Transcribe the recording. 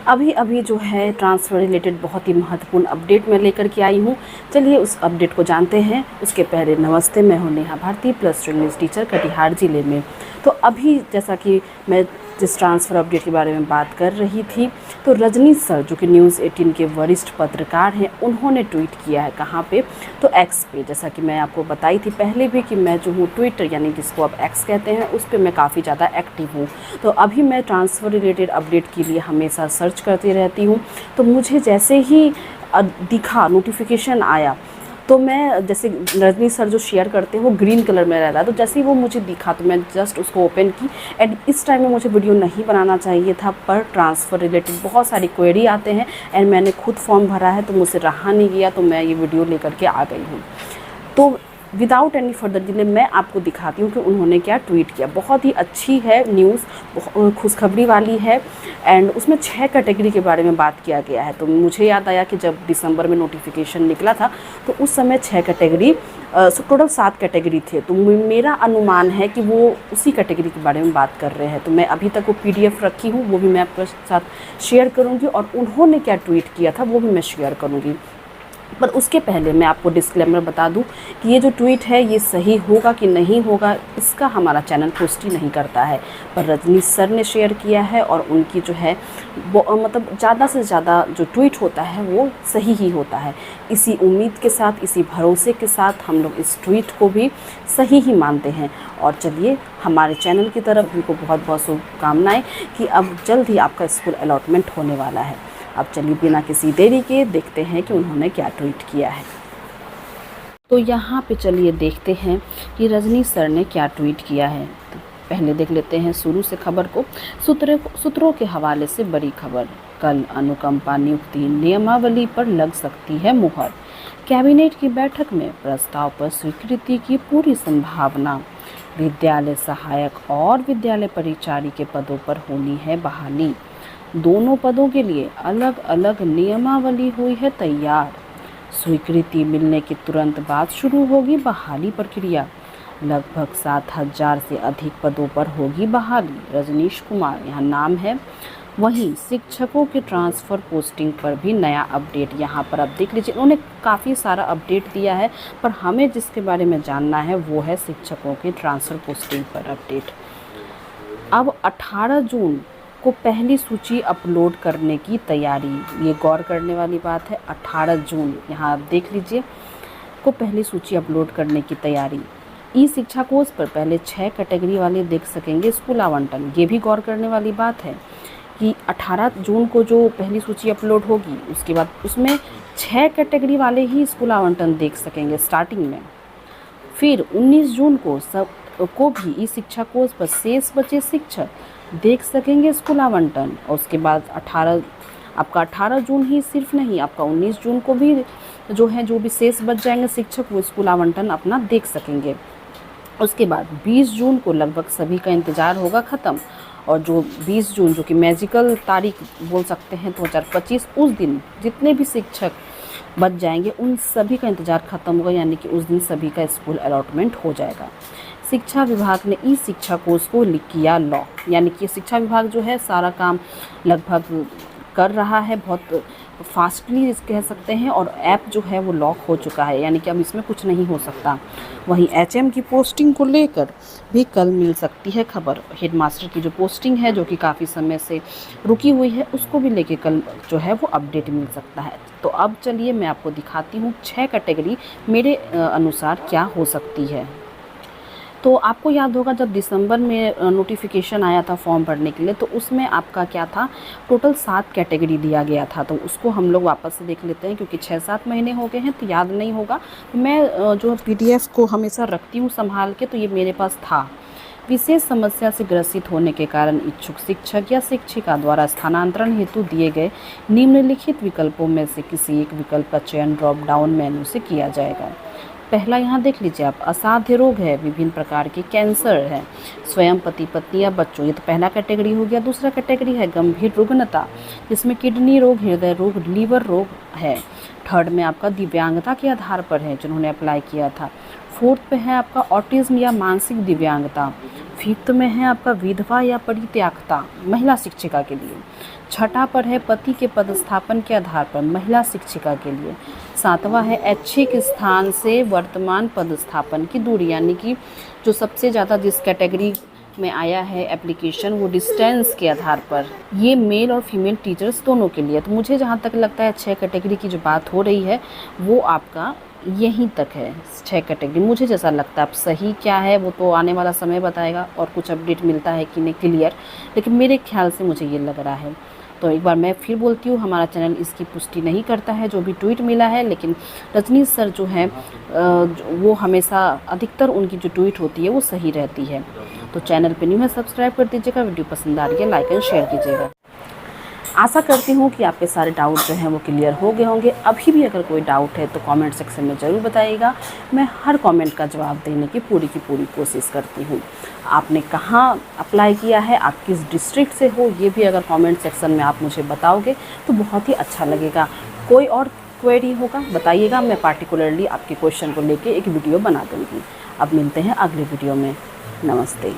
अभी अभी जो है ट्रांसफ़र रिलेटेड बहुत ही महत्वपूर्ण अपडेट मैं लेकर के आई हूँ। चलिए उस अपडेट को जानते हैं। उसके पहले नमस्ते, मैं हूँ Neha Bharti, plus two English teacher Katihar ज़िले में। तो अभी जैसा कि मैं जिस ट्रांसफ़र अपडेट के बारे में बात कर रही थी, तो रजनी सर जो कि न्यूज़ 18 के वरिष्ठ पत्रकार हैं, उन्होंने ट्वीट किया है। कहाँ पे? तो एक्स पे। जैसा कि मैं आपको बताई थी पहले भी कि मैं जो हूँ ट्विटर यानी जिसको आप एक्स कहते हैं, उस पे मैं काफ़ी ज़्यादा एक्टिव हूँ। तो अभी मैं ट्रांसफ़र रिलेटेड अपडेट के लिए हमेशा सर्च करती रहती हूँ। तो मुझे जैसे ही दिखा नोटिफिकेशन आया, तो मैं जैसे रजनी सर जो शेयर करते हैं वो ग्रीन कलर में रहता है, तो जैसे ही वो मुझे दिखा तो मैं जस्ट उसको ओपन की। एंड इस टाइम में मुझे वीडियो नहीं बनाना चाहिए था, पर ट्रांसफ़र रिलेटेड बहुत सारी क्वेरी आते हैं एंड मैंने खुद फॉर्म भरा है, तो मुझसे रहा नहीं गया, तो मैं ये वीडियो लेकर के आ गई हूँ। तो विदाउट एनी फर्दर डिले मैं आपको दिखाती हूँ कि उन्होंने क्या ट्वीट किया। बहुत ही अच्छी है न्यूज़, खुशखबरी वाली है। एंड उसमें 6 कैटेगरी के बारे में बात किया गया है। तो मुझे याद आया कि जब दिसंबर में नोटिफिकेशन निकला था, तो उस समय 6 कैटेगरी, टोटल 7 कैटेगरी थे। तो मेरा अनुमान है कि वो उसी कैटेगरी के बारे में बात कर रहे हैं। तो मैं अभी तक वो PDF रखी हूँ, वो भी मैं आपके साथ शेयर करूँगी, और उन्होंने क्या ट्वीट किया था वो भी मैं शेयर करूँगी। पर उसके पहले मैं आपको डिस्क्लेमर बता दूं कि ये जो ट्वीट है ये सही होगा कि नहीं होगा, इसका हमारा चैनल पुष्टि नहीं करता है। पर रजनी सर ने शेयर किया है, और उनकी जो है वो मतलब ज़्यादा से ज़्यादा जो ट्वीट होता है वो सही ही होता है। इसी उम्मीद के साथ, इसी भरोसे के साथ हम लोग इस ट्वीट को भी सही ही मानते हैं। और चलिए, हमारे चैनल की तरफ भी को बहुत बहुत शुभकामनाएँ कि अब जल्द ही आपका स्कूल अलॉटमेंट होने वाला है। अब चलिए बिना किसी देरी के देखते हैं कि उन्होंने क्या ट्वीट किया है। तो यहाँ पे चलिए देखते हैं कि रजनी सर ने क्या ट्वीट किया है। तो पहले देख लेते हैं शुरू से खबर को। सूत्रों के हवाले से बड़ी खबर। कल अनुकंपा नियुक्ति नियमावली पर लग सकती है मुहर। कैबिनेट की बैठक में प्रस्ताव पर स्वीकृति की पूरी संभावना। विद्यालय सहायक और विद्यालय परिचारी के पदों पर होनी है बहाली। दोनों पदों के लिए अलग अलग नियमावली हुई है तैयार। स्वीकृति मिलने के तुरंत बाद शुरू होगी बहाली प्रक्रिया। लगभग 7,000 से अधिक पदों पर होगी बहाली। रजनीश कुमार यहाँ नाम है। वहीं शिक्षकों के ट्रांसफ़र पोस्टिंग पर भी नया अपडेट यहाँ पर आप देख लीजिए। उन्होंने काफ़ी सारा अपडेट दिया है, पर हमें जिसके बारे में जानना है वो है शिक्षकों के ट्रांसफ़र पोस्टिंग पर अपडेट। अब 18 जून को पहली सूची अपलोड करने की तैयारी। ये गौर करने वाली बात है। 18 जून यहाँ आप देख लीजिए को पहली सूची अपलोड करने की तैयारी। ई शिक्षा कोष पर पहले 6 कैटेगरी वाले देख सकेंगे स्कूल आवंटन। ये भी गौर करने वाली बात है कि 18 जून को जो पहली सूची अपलोड होगी, उसके बाद उसमें 6 कैटेगरी वाले ही स्कूल आवंटन देख सकेंगे स्टार्टिंग में। फिर 19 जून को भी ई शिक्षा कोष पर शेष बचे शिक्षक देख सकेंगे स्कूल आवंटन। और उसके बाद 18 जून ही सिर्फ नहीं, आपका 19 जून को भी जो भी शेष बच जाएंगे शिक्षक, वो स्कूल आवंटन अपना देख सकेंगे। उसके बाद 20 जून को लगभग सभी का इंतज़ार होगा ख़त्म। और जो 20 जून जो कि मैजिकल तारीख बोल सकते हैं 2025, उस दिन जितने भी शिक्षक बच जाएंगे उन सभी का इंतज़ार ख़त्म होगा, यानी कि उस दिन सभी का स्कूल अलॉटमेंट हो जाएगा। शिक्षा विभाग ने ई शिक्षा कोर्स को किया लॉ, यानी कि शिक्षा विभाग जो है सारा काम लगभग कर रहा है, बहुत फास्टली कह सकते हैं, और ऐप जो है वो लॉक हो चुका है, यानी कि अब इसमें कुछ नहीं हो सकता। वहीं HM की पोस्टिंग को लेकर भी कल मिल सकती है खबर। हेडमास्टर की जो पोस्टिंग है जो कि काफ़ी समय से रुकी हुई है, उसको भी लेके कल जो है वो अपडेट मिल सकता है। तो अब चलिए मैं आपको दिखाती हूँ 6 कैटेगरी मेरे अनुसार क्या हो सकती है। तो आपको याद होगा जब दिसंबर में नोटिफिकेशन आया था फॉर्म भरने के लिए, तो उसमें आपका क्या था, टोटल 7 कैटेगरी दिया गया था। तो उसको हम लोग वापस से देख लेते हैं, क्योंकि 6-7 महीने हो गए हैं तो याद नहीं होगा। तो मैं जो PDF को हमेशा रखती हूँ संभाल के, तो ये मेरे पास था। विशेष समस्या से ग्रसित होने के कारण इच्छुक शिक्षक या शिक्षिका द्वारा स्थानांतरण हेतु दिए गए निम्नलिखित विकल्पों में से किसी एक विकल्प का चयन ड्रॉप डाउन मेन्यू से किया जाएगा। पहला यहाँ देख लीजिए आप, असाध्य रोग है, विभिन्न प्रकार के कैंसर है, स्वयं पति पत्नी या बच्चों, ये तो पहला कैटेगरी हो गया। दूसरा कैटेगरी है गंभीर रुग्णता, जिसमें किडनी रोग, हृदय रोग, लीवर रोग है। थर्ड में आपका दिव्यांगता के आधार पर है जिन्होंने अप्लाई किया था। फोर्थ पे है आपका ऑटिज्म या मानसिक दिव्यांगता। फिफ्थ में है आपका विधवा या परित्यागता, महिला शिक्षिका के लिए। छठा पर है पति के पदस्थापन के आधार पर महिला शिक्षिका के लिए। सातवां है ऐच्छिक स्थान से वर्तमान पदस्थापन की दूरी, यानी कि जो सबसे ज़्यादा जिस कैटेगरी में आया है एप्लीकेशन वो डिस्टेंस के आधार पर, ये मेल और फीमेल टीचर्स दोनों के लिए। तो मुझे जहाँ तक लगता है 6 कैटेगरी की जो बात हो रही है वो आपका यहीं तक है, 6 कैटेगरी मुझे जैसा लगता है। अब सही क्या है वो तो आने वाला समय बताएगा और कुछ अपडेट मिलता है कि नहीं क्लियर, लेकिन मेरे ख्याल से मुझे ये लग रहा है। तो एक बार मैं फिर बोलती हूँ, हमारा चैनल इसकी पुष्टि नहीं करता है जो भी ट्वीट मिला है, लेकिन रजनीश सर जो हैं वो हमेशा अधिकतर उनकी जो ट्वीट होती है वो सही रहती है। तो चैनल पे न्यू है सब्सक्राइब कर दीजिएगा, वीडियो पसंद आ रही है लाइक एंड शेयर कीजिएगा। आशा करती हूँ कि आपके सारे डाउट जो हैं वो क्लियर हो गए होंगे। अभी भी अगर कोई डाउट है तो कमेंट सेक्शन में ज़रूर बताइएगा, मैं हर कमेंट का जवाब देने की पूरी कोशिश करती हूँ। आपने कहाँ अप्लाई किया है, आप किस डिस्ट्रिक्ट से हो, ये भी अगर कमेंट सेक्शन में आप मुझे बताओगे तो बहुत ही अच्छा लगेगा। कोई और क्वेरी होगा बताइएगा, मैं पार्टिकुलरली आपके क्वेश्चन को लेके एक वीडियो बना दूँगी। अब मिलते हैं अगले वीडियो में, नमस्ते।